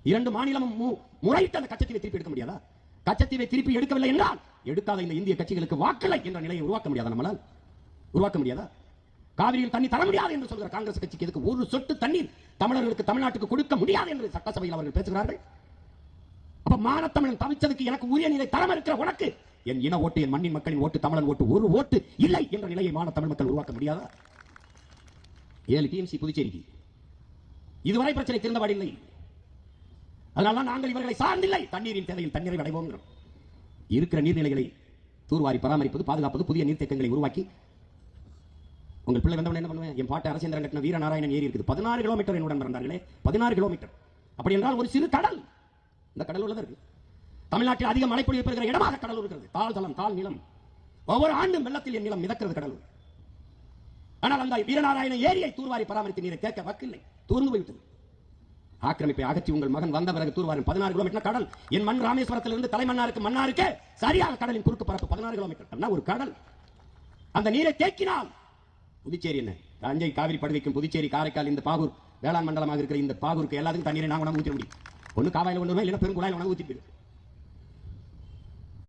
இரண்டு மாநிலமும் முறையிட்டு அந்த கச்சத்தீவை திருப்பி எடுக்க முடியாதா? கச்சத்தீவை திருப்பி எடுக்கவில்லை என்றால் எடுக்காத இந்த இந்திய கட்சிகளுக்கு வாக்களை என்ற நிலையை உருவாக்க முடியாதா? நம்மளால் உருவாக்க முடியாதா? காவிரியில் தண்ணி தர முடியாது என்று சொல்கிற காங்கிரஸ் கட்சிக்கு எதுக்கு ஒரு சொட்டு தண்ணீர் தமிழர்களுக்கு தமிழ்நாட்டுக்கு கொடுக்க முடியாது என்று சட்டசபையில் அவர்கள் பேசுகிறார்கள். அப்ப மானத்தமிழன் தவிச்சதுக்கு எனக்கு உரிய நிலை தரம் இருக்கிற உனக்கு என் இன ஓட்டு, என் மண்ணின் மக்களின் ஓட்டு, தமிழன் ஓட்டு ஒரு ஓட்டு இல்லை என்ற நிலையை மானத்தமிழ் மக்கள் உருவாக்க முடியாதா? 7 டிஎம்சி புதுச்சேரிக்கு இதுவரை பிரச்சனை தீர்ந்தபாடு இல்லை. அதனால நாங்கள் இவர்களை சார்ந்தில்லை. தண்ணீரின் தேவையில் தண்ணீரை அடைவோம். இருக்கிற நீர்நிலைகளை தூர்வாரி பராமரிப்பது, பாதுகாப்பது, புதிய நீர்த்தேக்கங்களை உருவாக்கி. உங்கள் பிள்ளை வந்தவன் என்ன பண்ணுவேன்? என் பாட்டு அரசேந்திரன் கட்டின வீரநாராயணன் ஏரி இருக்குது. 16 கிலோமீட்டர் என்னுடன் பிறந்தார்களே, 16 கிலோமீட்டர். அப்படி என்றால் ஒரு சிறு கடல். இந்த கடல் உள்ளது இருக்கு. தமிழ்நாட்டில் அதிக மழைப்பொழிவு பெறுகிற இடமாக கடல் இருக்கிறது. தாழ் தளம், தாழ் நிலம். ஒவ்வொரு ஆண்டும் வெள்ளத்தில் என் நிலம் மிதக்கிறது கடல். ஆனால் அந்த வீரநாராயண ஏரியை தூர்வாரி பராமரித்து நீரை தேக்க வக்கில்லை, தூர்ந்து போய்விட்டது. ஆக்கிரமிப்பை அகற்றி உங்கள் மகன் வந்த பிறகு தூர்வாரி 16 கிலோமீட்டர் கடல். என் மண் ராமேஸ்வரத்திலிருந்து தலைமன்னாருக்கு மன்னாருக்கு சரியாக கடலின் குறுக்கு பரப்பு 16 கிலோமீட்டர் ஒரு கடல். அந்த நீரை தேக்கினால் புதுச்சேரி என்ன, தஞ்சை காவிரி படுகைக்கும் புதுச்சேரி காரைக்கால் இந்த பாகூர் வேளாண் மண்டலமாக இருக்கிற இந்த பாகூருக்கு எல்லாத்துக்கும் தண்ணீரை நாங்கள் ஊற்ற முடியும். ஒன்று காவாயில் கொண்டு இல்லைன்னா பெருங்குழாயில் ஊற்றி போயிடும்.